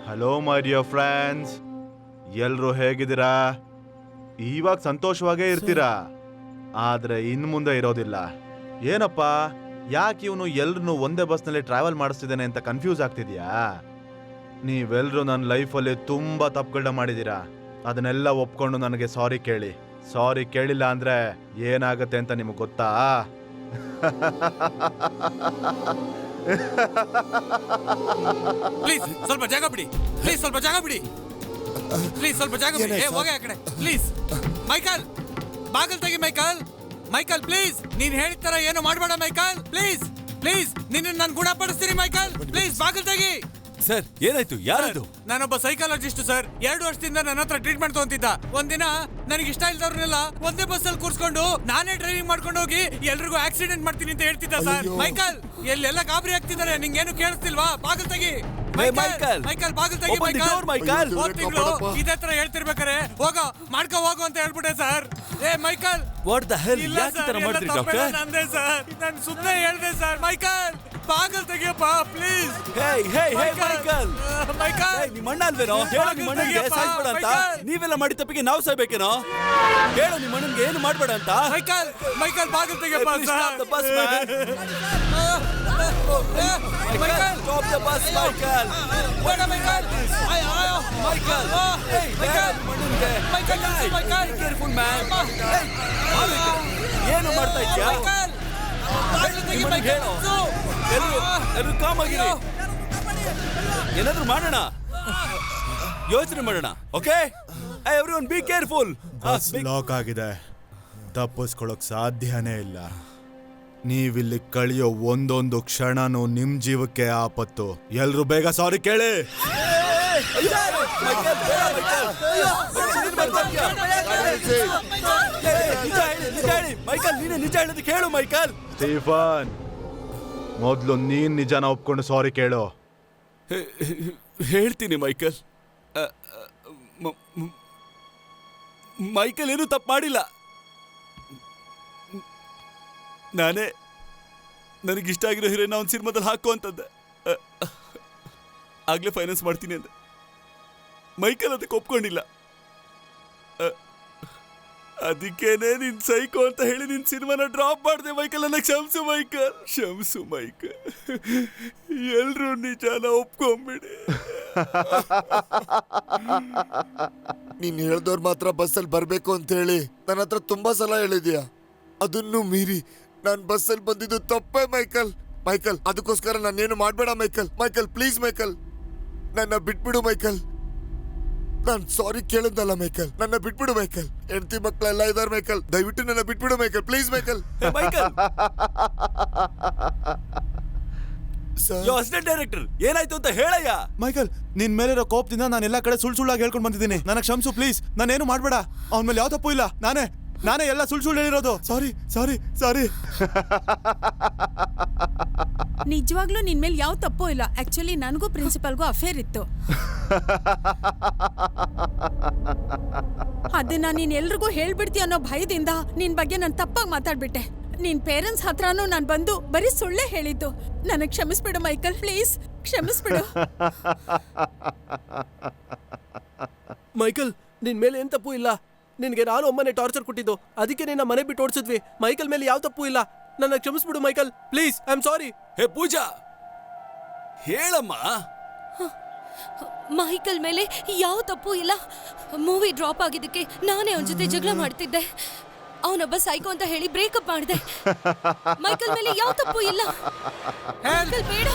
Hello my dear friends, ಎಲ್ರು ಹೇಗಿದ್ದೀರಾ? ಇವಾಗ ಸಂತೋಷವಾಗೇ ಇರ್ತೀರಾ, ಆದ್ರೆ ಇನ್ ಮುಂದೆ ಇರೋದಿಲ್ಲ. ಏನಪ್ಪ, ಯಾಕೆ ಇವನು ಎಲ್ರನ್ನೂ ಒಂದೇ ಬಸ್ನಲ್ಲಿ ಟ್ರಾವೆಲ್ ಮಾಡಿಸ್ತಿದ್ದಾನೆ ಅಂತ ಕನ್ಫ್ಯೂಸ್ ಆಗ್ತಿದ್ಯಾ? ನೀವೆಲ್ಲರೂ ನನ್ನ ಲೈಫಲ್ಲಿ ತುಂಬಾ ತಪ್ಪುಗಳನ್ನ ಮಾಡಿದ್ದೀರಾ. ಅದನ್ನೆಲ್ಲ ಒಪ್ಕೊಂಡು ನನಗೆ ಸಾರಿ ಕೇಳಿ. ಸಾರಿ ಕೇಳಿಲ್ಲ ಅಂದ್ರೆ ಏನಾಗುತ್ತೆ ಅಂತ ನಿಮಗೆ ಗೊತ್ತಾ? ಪ್ಲೀಸ್ ಸ್ವಲ್ಪ ಜಾಗ ಬಿಡಿ. ಪ್ಲೀಸ್ ಸ್ವಲ್ಪ ಜಾಗ ಬಿಡಿ. ಪ್ಲೀಸ್ ಸ್ವಲ್ಪ ಜಾಗ ಬಿಡಿ. ಹೋಗಿ ಆ ಕಡೆ ಪ್ಲೀಸ್. ಮೈಕಲ್, ಬಾಗಲ್ ತೆಗಿ. ಮೈಕಲ್, ಮೈಕಲ್ ಪ್ಲೀಸ್, ನೀನ್ ಹೇಳಿದ ತರ ಏನು ಮಾಡಬೇಡ ಮೈಕಲ್. ಪ್ಲೀಸ್ ಪ್ಲೀಸ್, ನಿನ್ನ ನಾನು ಗುಣಪಡಿಸ್ತೀನಿ ಮೈಕಲ್. ಪ್ಲೀಸ್ ಬಾಗಲ್ ತೆಗಿ. ಸರ್ ಏನಾಯ್ತು? ಯಾರದು? ನಾನೊಬ್ಬ ಸೈಕಾಲಜಿಸ್ಟ್ ಸರ್. 2 ವರ್ಷದಿಂದ ನನ್ನ ಹತ್ರ ಟ್ರೀಟ್ಮೆಂಟ್ ತಗೊಂತಿದ್ದ. ಒಂದಿನ ನನಗೆ ಇಷ್ಟ ಇಲ್ದವ್ರನ್ನೆಲ್ಲ ಒಂದೇ ಬಸ್ಸಲ್ಲಿ ಕೂರ್ಸ್ಕೊಂಡು ನಾನೇ ಡ್ರೈವಿಂಗ್ ಮಾಡ್ಕೊಂಡು ಹೋಗಿ ಎಲ್ರಿಗೂ ಆಕ್ಸಿಡೆಂಟ್ ಮಾಡ್ತೀನಿ ಅಂತ ಹೇಳ್ತಿದ್ದ ಸರ್. ಮೈಕಲ್, ಎಲ್ಲೆಲ್ಲ ಗಾಬರಿ ಆಗ್ತಿದ್ದಾರೆ. ನಿಂಗೇನು ಕೇಳಿಸ್ತಿಲ್ವಾ? ಬಾಗಲ್ ತೆಗಿ ಮೈಕಲ್. ಮೈಕಲ್ ಬಾಗಲ್ ತೆಗಿ ಮೈಕಲ್. ಹೋದ ತಿಂಗಳು ಇದೇ ತರ ಹೇಳ್ತಿರ್ಬೇಕಾರೆ ಹೋಗೋ ಹೋಗು ಅಂತ ಹೇಳ್ಬಿಟ್ಟೆ sir. Michael, what the hell? ಯಾಕೆ ಈ ತರ ಮಾಡ್ತೀರಿ ಡಾಕ್ಟರ್? ನಂದೇ ಸರ್, ನಾನು ಸುಮ್ಮನೆ ಹೇಳ್ದೆ ಸರ್. ಮೈಕಲ್ ಬಾಗಲ್ ತೆಗಿಯಪ್ಪ ಪ್ಲೀಸ್. ಮೈಕಲ್, ನಿಮ್ಮ ಅಣ್ಣ ಅಲ್ವೇನೋ? ಹೇಳೋ ನಿಮ್ಮ ಅಣ್ಣನಿಗೆ ಸಾಯ್ಬೇಡ ಅಂತ. ನೀವೆಲ್ಲ ಮಾಡಿ ತಪ್ಪಿಗೆ ನಾವು ಸಾಯ್ಬೇಕೇನೋ? ಹೇಳೋ ನಿಮ್ಮ ಅಣ್ಣನಿಗೆ ಏನು ಮಾಡ್ಬೇಡ ಅಂತ. ಮೈಕಲ್, ಮೈಕಲ್ ಬಾಗಲ್ ತೆಗಿಯಪ್ಪ. Stop the bus, man. Michael, stop the bus, Michael. ಬೇಡ Michael. Michael, hey, Michael, Michael, careful man. ಏನು ಮಾಡ್ತಾ ಇದ್ಯಾ? ಎಲ್ಲರೂ ಕಾಮ್ ಆಗಿರಿ. ಏನಾದ್ರೂ ಮಾಡೋಣ, ಯೋಚನೆ ಮಾಡೋಣ. Okay, everyone be careful. Bus lock ಆಗಿದೆ, ತಪ್ಪಿಸ್ಕೊಳ್ಳೋಕ್ ಸಾಧ್ಯನೇ ಇಲ್ಲ. ನೀವಿಲ್ಲಿ ಕಳೆಯೋ ಒಂದೊಂದು ಕ್ಷಣನೂ ನಿಮ್ ಜೀವಕ್ಕೆ ಆಪತ್ತು. ಎಲ್ರು ಬೇಗ ಸಾರಿ ಕೇಳಿ. ಮೈಕಲ್, ನೀನೇ ನಿಜ ಹೇಳೋದು ಕೇಳು. ಮೈಕಲ್, ಸ್ಟೀಫನ್, ಮೊದ್ಲು ನೀನ್ ನಿಜಾನ ಒಪ್ಕೊಂಡು ಸಾರಿ ಕೇಳು. ಹೇಳ್ತೀನಿ ಮೈಕಲ್. ಮೈಕಲ್ ಏನು ತಪ್ಪು ಮಾಡಿಲ್ಲ. ನಾನೇ ನನಗಿಷ್ಟ ಆಗಿರೋ ಹೀರೋನ ಒಂದು ಸಿನಿಮಾದಲ್ಲಿ ಹಾಕೋ ಅಂತಂದೆ. ಆಗ್ಲೇ ಫೈನಾನ್ಸ್ ಮಾಡ್ತೀನಿ ಅಂದೆ. ಮೈಕಲ್ ಅದಕ್ಕೆ ಒಪ್ಕೊಂಡಿಲ್ಲ. ಅದಕ್ಕೇನೆ ನಿನ್ ಸೈಕೋ ಅಂತ ಹೇಳಿ ನಿನ್ ಸಿನಿಮಾನ ಡ್ರಾಪ್ ಮಾಡಿದೆ. ಮೈಕಲ್, ನನ್ನ ಕ್ಷಮಿಸು ಮೈಕಲ್, ಕ್ಷಮಿಸು ಮೈಕಲ್. ಎಲ್ರೂ ನಿಜಾನ ಒಪ್ಕೊಂಬಿಡಿ. ನೀನ್ ಹೇಳ್ದವ್ರು ಮಾತ್ರ ಬಸ್ಸಲ್ಲಿ ಬರ್ಬೇಕು ಅಂತ ಹೇಳಿ ನನ್ನ ಹತ್ರ ತುಂಬಾ ಸಲ ಹೇಳಿದ್ಯಾ. ಅದನ್ನು ಮೀರಿ ನಾನ್ ಬಸ್ಸಲ್ಲಿ ಬಂದಿದ್ದು ತಪ್ಪೇ ಮೈಕಲ್. ಮೈಕಲ್, ಅದಕ್ಕೋಸ್ಕರ ನಾನೇನು ಮಾಡ್ಬೇಡ ಮೈಕಲ್. ಮೈಕಲ್ ಪ್ಲೀಸ್ ಮೈಕಲ್, ನನ್ನ ಬಿಟ್ಬಿಡು ಮೈಕಲ್. ನಾನ್ ಸಾರಿ ಕೇಳಿದ್ದಲ್ಲ ಮೈಕಲ್, ನನ್ನ ಬಿಟ್ಬಿಡು ಮೈಕಲ್. ಹೆಂಡತಿ ಮಕ್ಕಳೆಲ್ಲ ಇದಾರೆ ಮೈಕಲ್, ದಯವಿಟ್ಟು ನನ್ನ ಬಿಟ್ಬಿಡು Michael, please Michael. Assistant director, ಏನಾಯ್ತು ಅಂತ ಹೇಳಯ್ಯ. ಮೈಕಲ್, ನಿನ್ ಮೇಲಿರೋ ಕೋಪದಿಂದ ನಾನು ಎಲ್ಲಾ ಕಡೆ ಸುಳ್ಳು ಹೇಳ್ಕೊಂಡು ಬಂದಿದ್ದೀನಿ. ನನಗೆ ಕ್ಷಮಿಸು ಪ್ಲೀಸ್. ನಾನೇನು ಮಾಡ್ಬೇಡ. ಅವನ ಮೇಲೆ ಯಾವ ತಪ್ಪು ಇಲ್ಲ. ನಾನೇ ಎಲ್ಲ ಸುಳ್ಳು ಹೇಳಿರೋದು. ಸಾರಿ. ನಿಜವಾಗ್ಲೂ ನಿನ್ ಮೇಲೆ ಯಾವ ತಪ್ಪು ಇಲ್ಲ. ಆಕ್ಚುಲಿ ನನಗೂ ಪ್ರಿನ್ಸಿಪಲ್ಗೂ ಅಫೇರ್ ಇತ್ತು. ಅದನ್ನ ನೀನ್ ಎಲ್ರಿಗೂ ಹೇಳ್ಬಿಡ್ತೀಯ ಅನ್ನೋ ಭಯದಿಂದ ನಿನ್ ಬಗ್ಗೆ ನಾನು ತಪ್ಪಾಗಿ ಮಾತಾಡ್ಬಿಟ್ಟೆ. ನಿನ್ ಪೇರೆಂಟ್ಸ್ ಹತ್ರನೂ ನಾನು ಬಂದು ಬರೀ ಸುಳ್ಳೇ ಹೇಳಿದ್ದು. ನನಗೆ ಕ್ಷಮಿಸ್ಬಿಡು ಮೈಕಲ್, ಪ್ಲೀಸ್ ಕ್ಷಮಿಸ್ಬಿಡು. ಮೈಕಲ್, ನಿನ್ ಮೇಲೆ ಏನ್ ತಪ್ಪು ಇಲ್ಲ. ನಿನ್ಗೆ ನಾನು ಒಮ್ಮನೆ ಟಾರ್ಚರ್ ಕೊಟ್ಟಿದ್ದು, ಅದಕ್ಕೆ ನಿನ್ನ ಮನೆ ಬಿಟ್ಟು ಓಡಿಸಿದ್ವಿ. ಮೈಕಲ್ ಮೇಲೆ ಯಾವ ತಪ್ಪು ಇಲ್ಲ. ನನ್ನ ಕ್ಷಮಿಸ್ಬಿಡು Michael, please. I am sorry. Hey Pooja, ಹೇಳಮ್ಮ. ಮೈಕಲ್ ಮೇಲೆ ಯಾವ ತಪ್ಪು ಇಲ್ಲ. ಮೂವಿ ಡ್ರಾಪ್ ಆಗಿದ್ದಕ್ಕೆ ನಾನೇ ಅವನ ಜೊತೆ ಜಗಳ ಮಾಡ್ತಿದ್ದೆ. ಅವನೊಬ್ಬ ಸೈಕೋ ಅಂತ ಹೇಳಿ ಬ್ರೇಕಪ್ ಮಾಡಿದೆ. ಮೈಕಲ್ ಮೇಲೆ ಯಾವ ತಪ್ಪು ಇಲ್ಲ. ಮೈಕಲ್ ಬೇಡ.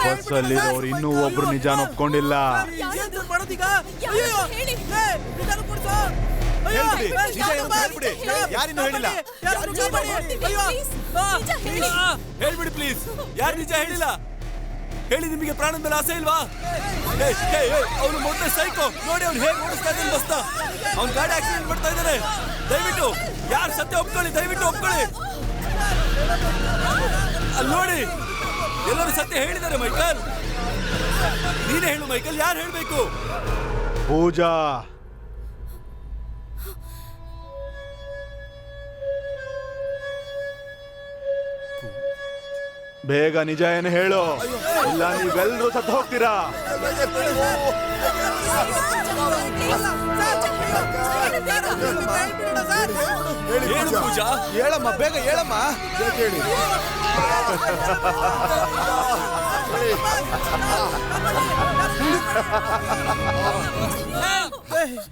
ಬಸ್ಸಲ್ಲಿರೋರು ಇನ್ನೂ ಒಬ್ರು ನಿಜಾನ ಒಪ್ಕೊಂಡಿಲ್ಲ. ಯಾರಿನ್ನೂ ಹೇಳಿಲ್ಲ. ಹೇಳ್ಬಿಡಿ ಪ್ಲೀಸ್, ಯಾರು ನಿಜ ಹೇಳಿಲ್ಲ ಹೇಳಿ. ನಿಮಗೆ ಪ್ರಾಣದ ಮೇಲೆ ಆಸೆ ಇಲ್ವಾ? ಅವನು ಮೊದಲೇ ಸೈಕೋ. ನೋಡಿ ಅವ್ನು ಹೇಗೆ ಓಡಿಸ್ತಾ ಇದ್ದಾನೆ ಬಸ್ನ. ಅವ್ನ ಗಾಡಿ ಆಕ್ಸಿಡೆಂಟ್ ಮಾಡ್ತಾ ಇದ್ದಾನೆ. ದಯವಿಟ್ಟು ಯಾರು ಸತ್ಯ ಒಪ್ಕೊಳ್ಳಿ, ದಯವಿಟ್ಟು ಒಪ್ಕೊಳ್ಳಿ. ಅಲ್ಲಿ ನೋಡಿ, ಎಲ್ಲರೂ ಸತ್ಯ ಹೇಳಿದ್ದಾರೆ ಮೈಕಲ್. ನೀನೇ ಹೇಳು ಮೈಕಲ್, ಯಾರು ಹೇಳ್ಬೇಕು? ಪೂಜಾ. ಬೇಗ ನಿಜ ಏನು ಹೇಳು, ಇಲ್ಲ ನೀವೆಲ್ಲರೂ ಸತ್ತು ಹೋಗ್ತೀರಾ. ಹೇಳು ಪೂಜಾ. ಹೇಳಮ್ಮ, ಬೇಗ ಹೇಳಮ್ಮ. ಹೇಳಿ.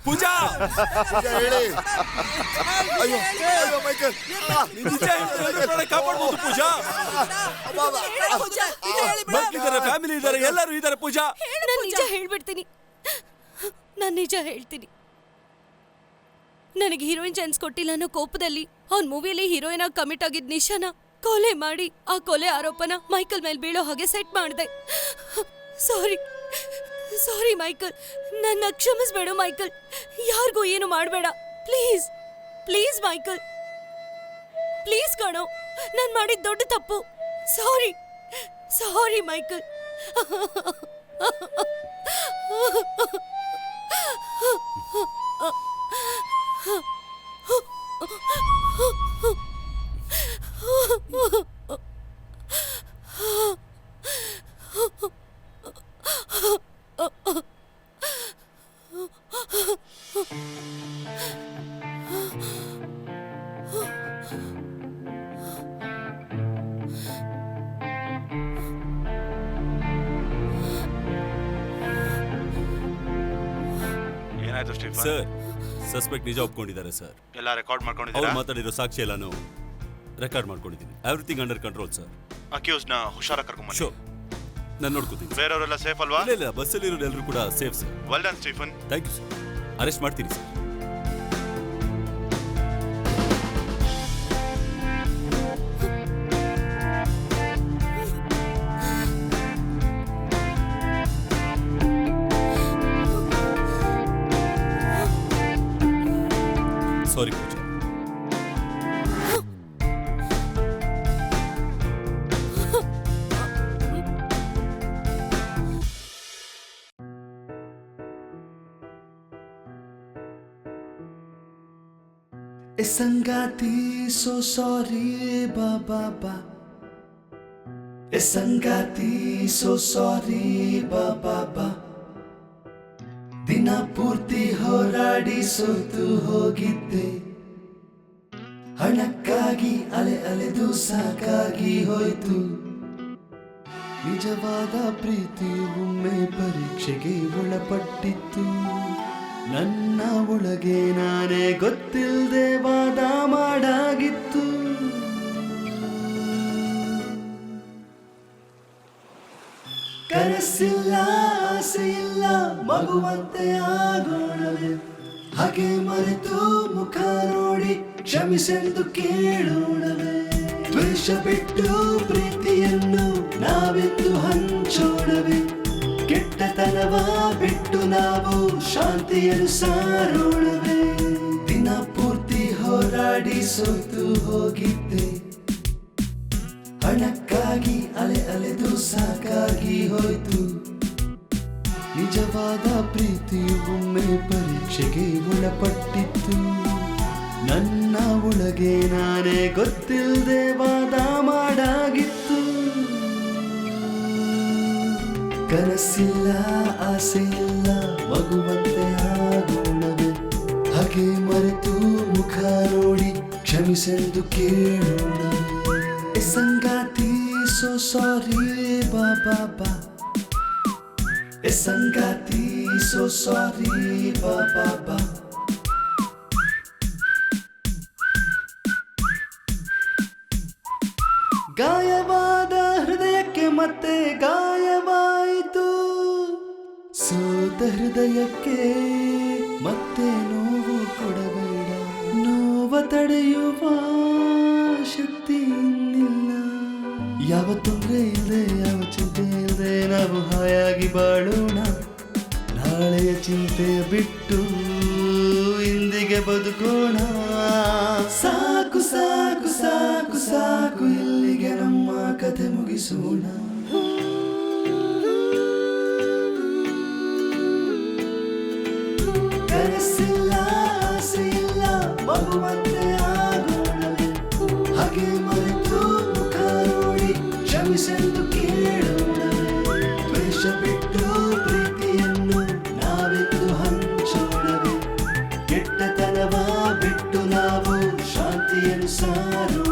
ಪೂಜಾ ಹೇಳಿ. ಅಯ್ಯೋ ಅಯ್ಯೋ ಮೈಕಲ್, ನಿಜ ಹೇಳ್ತಾರೆ, ಕಾಪಾಡ್ಬೋದು ಪೂಜಾ. ಮಕ್ಕಳಿದ್ದಾರೆ, ಫ್ಯಾಮಿಲಿ ಇದ್ದಾರೆ, ಎಲ್ಲರೂ ಇದ್ದಾರೆ ಪೂಜಾ. ನಾನು ನಿಜ ಹೇಳ್ಬಿಡ್ತೀನಿ. ನಾನು ನಿಜ ಹೇಳ್ತೀನಿ. ನನಗೆ ಹೀರೋಯಿನ್ ಚಾನ್ಸ್ ಕೊಟ್ಟಿಲ್ಲ ಅನ್ನೋ ಕೋಪದಲ್ಲಿ ಅವ್ನ ಮೂವಿಯಲ್ಲಿ ಹೀರೋಯಿನ್ ಆಗಿ ಕಮಿಟ್ ಆಗಿದ್ದ ನಿಶಾನ ಕೊಲೆ ಮಾಡಿ ಆ ಕೊಲೆ ಆರೋಪನ ಮೈಕಲ್ ಮೇಲೆ ಬೀಳೋ ಹಾಗೆ ಸೆಟ್ ಮಾಡಿದೆ. ಸಾರಿ ಸಾರಿ ಮೈಕಲ್, ನನ್ನ ಕ್ಷಮಿಸ್ಬೇಡ ಮೈಕಲ್. ಯಾರಿಗೂ ಏನು ಮಾಡಬೇಡ ಪ್ಲೀಸ್ ಪ್ಲೀಸ್ ಮೈಕಲ್, ಪ್ಲೀಸ್ ಕಣೋ. ನಾನು ಮಾಡಿದ ದೊಡ್ಡ ತಪ್ಪು. ಸಾರಿ ಸಾರಿ ಮೈಕಲ್. ಏನಾಯ್ತು ಸ್ಟೀಫನ್? ಸರ್, ಸಸ್ಪೆಕ್ಟ್ ನಿಜ ಒಪ್ಕೊಂಡಿದ್ದಾರೆ ಸರ್. ಎಲ್ಲ ರೆಕಾರ್ಡ್ ಅವ್ರು ಮಾಡ್ಕೊಂಡಿದ್ದೀರಾ? ಮಾತಾಡಿರೋ ಸಾಕ್ಷಿ ಎಲ್ಲಾನು ರೆಕಾರ್ಡ್ ಮಾಡ್ಕೊಂಡಿದ್ದೀನಿ. Everything under control sir. Accused ನ ಹುಷಾರ ಕರ್ಕೊಂಡ್ ಶೋ, ನಾನು ನೋಡ್ಕೋತೀನಿ. ಬೇರೆಯವರೆಲ್ಲ ಸೇಫ್ ಅಲ್ವಾ? ಇಲ್ಲ ಬಸ್ಸಲ್ಲಿರೋರು ಎಲ್ಲರೂ ಕೂಡ safe sir. Well done Stephen. Thank you sir. Arrest ಮಾಡ್ತೀನಿ sir. Sorry Pooja. Esangati, so sorry, ba. Esangati, so sorry, ba. ದಿನ ಪೂರ್ತಿ ಹೋರಾಡಿ ಸೋತು ಹೋಗಿದ್ದೆ, ಹಣಕ್ಕಾಗಿ ಅಲೆದು ಸಾಕಾಗಿ ಹೋಯ್ತು. ನಿಜವಾದ ಪ್ರೀತಿ ಒಮ್ಮೆ ಪರೀಕ್ಷೆಗೆ ಒಳಪಟ್ಟಿತ್ತು. ನನ್ನ ಒಳಗೆ ನಾನೇ ಗೊತ್ತಿಲ್ಲದೆ ವಾದ ಮಾಡಾಗಿತ್ತು. ಕನಸಿಲ್ಲ, ಆಸೆಯಿಲ್ಲ, ಮಗುವಂತೆ ಆಗೋಣವೇ. ಹಾಗೆ ಮರೆತು ಮುಖ ನೋಡಿ ಕ್ಷಮಿಸೆಂದು ಕೇಳೋಣವೇ. ದ್ವೇಷ ಬಿಟ್ಟು ಪ್ರೀತಿಯನ್ನು ನಾವೆಂದು ಹಂಚೋಣವೇ. ಕೆಟ್ಟತನವ ಬಿಟ್ಟು ನಾವು ಶಾಂತಿಯನ್ನು ಸಾರೋಣವೇ. ದಿನ ಪೂರ್ತಿ ಹೋರಾಡಿ ಸೋತು ಹೋಗಿದ್ದೆ, ಹಣಕ್ಕಾಗಿ ಅಲೆದು ಸಾಕಾಗಿ ಹೋಯ್ತು. ನಿಜವಾದ ಪ್ರೀತಿ ಒಮ್ಮೆ ಪರೀಕ್ಷೆಗೆ ಒಳಪಟ್ಟಿತ್ತು. ನನ್ನ ಒಳಗೆ ನಾನೇ ಗೊತ್ತಿಲ್ಲದೆ ವಾದ ಮಾಡಾಗಿತ್ತು. ಕನಸಿಲ್ಲ, ಆಸೆಯಿಲ್ಲ, ಮಗುವಂತೆ ಆಗೋಣವೇ. ಹಾಗೆ ಮರೆತು ಮುಖ ನೋಡಿ ಕ್ಷಮಿಸೆಂದು ಕೇಳೋಣವೇ. ಸಂಗಾತಿ, so sorry, ba. ಸಂಗಾತಿ, so sorry, ba. ಗಾಯವಾದ ಹೃದಯಕ್ಕೆ ಮತ್ತೆ ಗಾಯವಾಯಿತು. ಸೋತ ಹೃದಯಕ್ಕೆ ಮತ್ತೆ ನೋವು ಕೊಡಬೇಡ. ನೋವ ತಡೆಯುವ ಶಕ್ತಿ ಇನ್ನಿಲ್ಲ. ಯಾವ ತೊಂದರೆ ಇಲ್ಲದೆ, ಯಾವ ಚಿಂತೆ ಇಲ್ಲದೆ ನಾವು ಹಾಯಾಗಿ ಬಾಳೋಣ. ನಾಳೆಯ ಚಿಂತೆ ಬಿಟ್ಟು ಇಂದಿಗೆ ಬದುಕೋಣ. ಸಾಕು ಸಾಕು ಸಾಕು ಸಾಕು, ಇಲ್ಲಿಗೆ ನಮ್ಮ ಕಥೆ ಮುಗಿಸೋಣ. ವಯಸ್ಸಿಲ್ಲ ಆಸೆಯಿಲ್ಲ ಮಗುವಂತೆ ಆಗೋಣವೇ ಹಾಗೆ ಮರೆತು ಮುಖ ನೋಡಿ ಕ್ಷಮಿಸೆಂದು ಕೇಳೋಣವೇ ದ್ವೇಷ ಬಿಟ್ಟು ಪ್ರೀತಿಯನ್ನು ನಾವೆಂದು ಹಂಚೋಣವೇ ಕೆಟ್ಟತನವ ಬಿಟ್ಟು ನಾವು ಶಾಂತಿಯನ್ನು ಸಾರೋಣ